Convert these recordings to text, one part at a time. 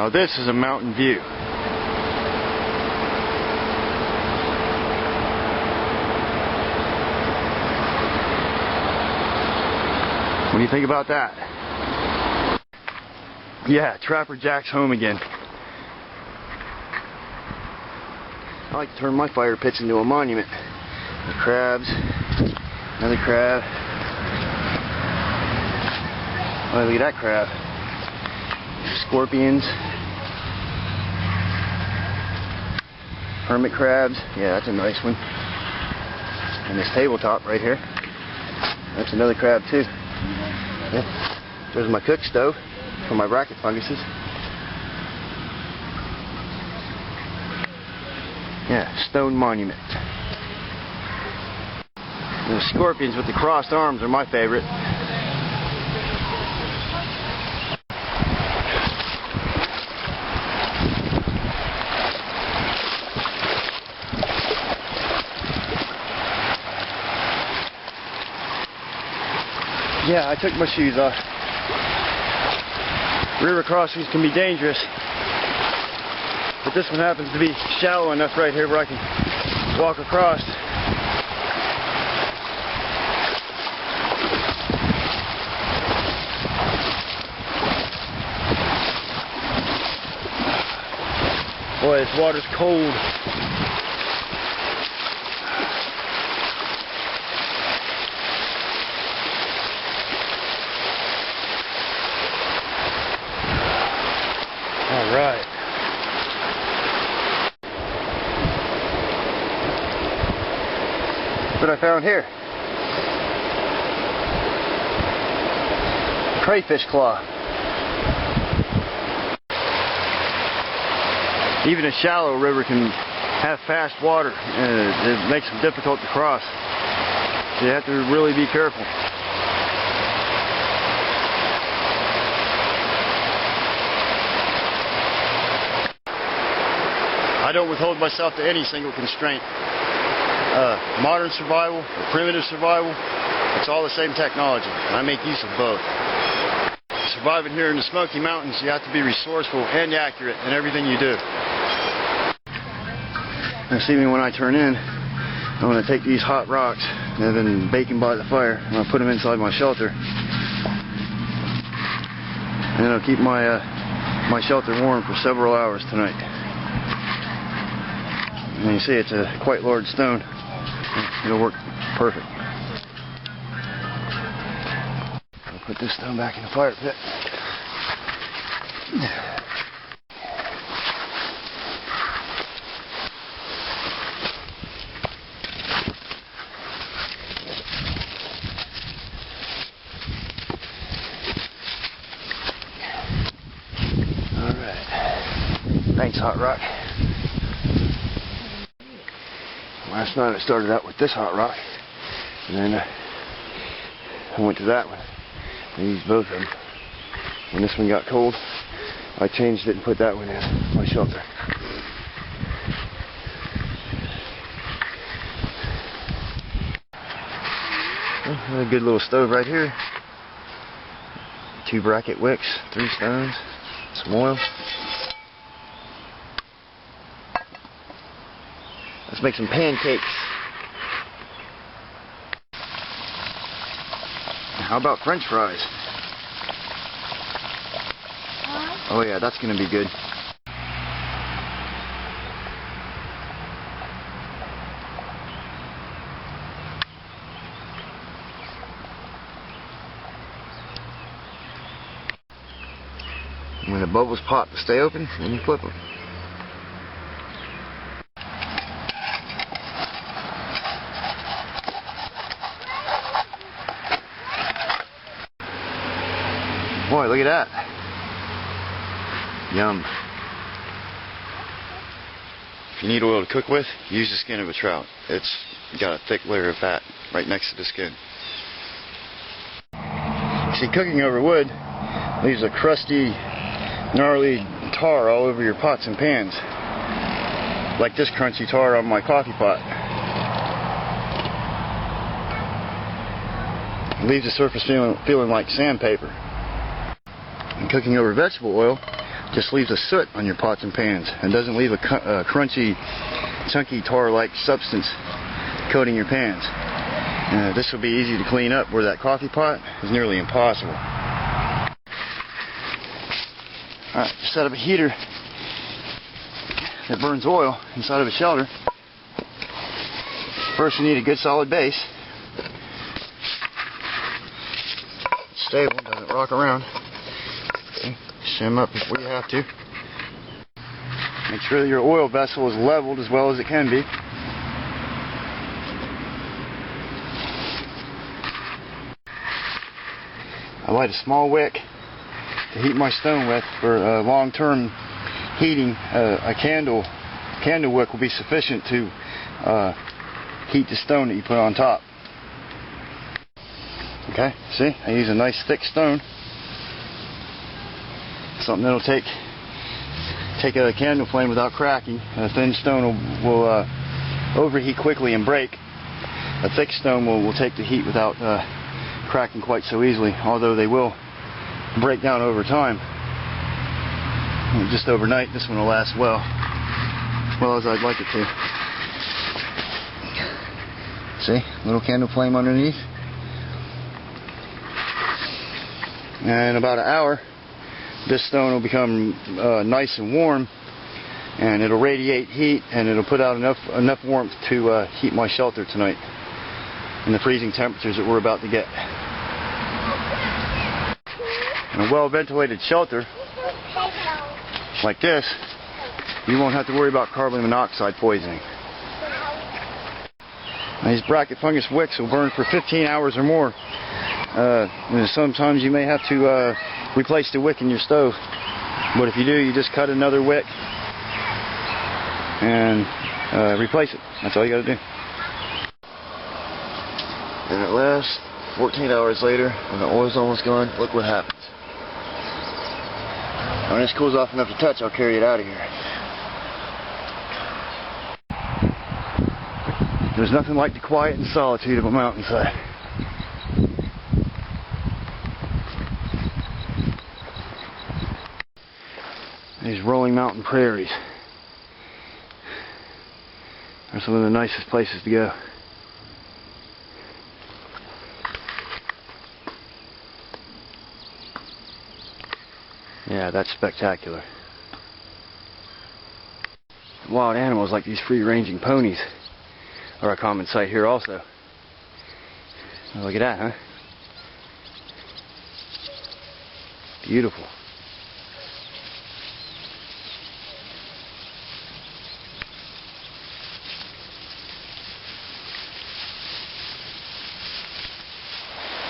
Now this is a mountain view. What do you think about that? Yeah, Trapper Jack's home again. I like to turn my fire pits into a monument. The crabs, another crab. Oh, look at that crab. Scorpions. Hermit crabs. Yeah, that's a nice one. And this tabletop right here. That's another crab too. Yeah. There's my cook stove for my bracket funguses. Yeah, stone monument. The scorpions with the crossed arms are my favorite. Yeah, I took my shoes off. River crossings can be dangerous, but this one happens to be shallow enough right here where I can walk across. Boy, this water's cold. All right. What I found here. Crayfish claw. Even a shallow river can have fast water, and it makes them difficult to cross. So you have to really be careful. I don't withhold myself to any single constraint. Modern survival, or primitive survival, it's all the same technology, and I make use of both. Surviving here in the Smoky Mountains, you have to be resourceful and accurate in everything you do. This evening when I turn in, I'm going to take these hot rocks that have been baking by the fire, and I'll put them inside my shelter. And it'll keep my shelter warm for several hours tonight. And you see it's a quite large stone. It'll work perfect. I'll put this stone back in the fire pit. Alright. Thanks, Hot Rock. Last night I started out with this hot rock, and then I went to that one. I used both of them. When this one got cold, I changed it and put that one in my shelter. A good little stove right here. 2 bracket wicks, 3 stones, some oil. Let's make some pancakes. How about French fries? Oh yeah, that's gonna be good. And when the bubbles pop to stay open, then you flip them. Boy, look at that. Yum. If you need oil to cook with, use the skin of a trout. It's got a thick layer of fat right next to the skin. See, cooking over wood leaves a crusty, gnarly tar all over your pots and pans. Like this crunchy tar on my coffee pot. It leaves the surface feeling like sandpaper. And cooking over vegetable oil just leaves a soot on your pots and pans and doesn't leave a crunchy, chunky tar-like substance coating your pans. This will be easy to clean up, where that coffee pot is nearly impossible. Alright, just set up a heater that burns oil inside of a shelter. First, we need a good solid base. It's stable, doesn't rock around. Okay. Shim up if we have to. Make sure that your oil vessel is leveled as well as it can be. I light a small wick to heat my stone with. For long-term heating, a candle wick will be sufficient to heat the stone that you put on top. Okay, see, I use a nice thick stone. Something that'll take a candle flame without cracking. A thin stone will overheat quickly and break. A thick stone will take the heat without cracking quite so easily, although they will break down over time. Just overnight, this one will last well as I'd like it to. See, little candle flame underneath. And in about an hour, this stone will become nice and warm, and it'll radiate heat, and it'll put out enough warmth to heat my shelter tonight in the freezing temperatures that we're about to get. In a well-ventilated shelter like this, you won't have to worry about carbon monoxide poisoning. Now, these bracket fungus wicks will burn for 15 hours or more. And sometimes you may have to replace the wick in your stove, but if you do, you just cut another wick and replace it. That's all you got to do. And at last, 14 hours later, when the oil's almost gone, look what happens. When this cools off enough to touch, I'll carry it out of here. There's nothing like the quiet and solitude of a mountainside. These rolling mountain prairies are some of the nicest places to go. Yeah, that's spectacular. Wild animals like these free-ranging ponies are a common sight here also. Oh, look at that, huh? Beautiful.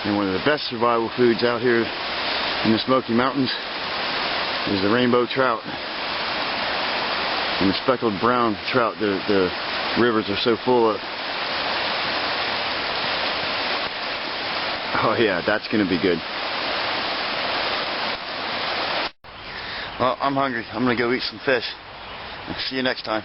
And one of the best survival foods out here in the Smoky Mountains is the rainbow trout and the speckled brown trout the rivers are so full of. Oh yeah, that's going to be good. Well, I'm hungry. I'm going to go eat some fish. See you next time.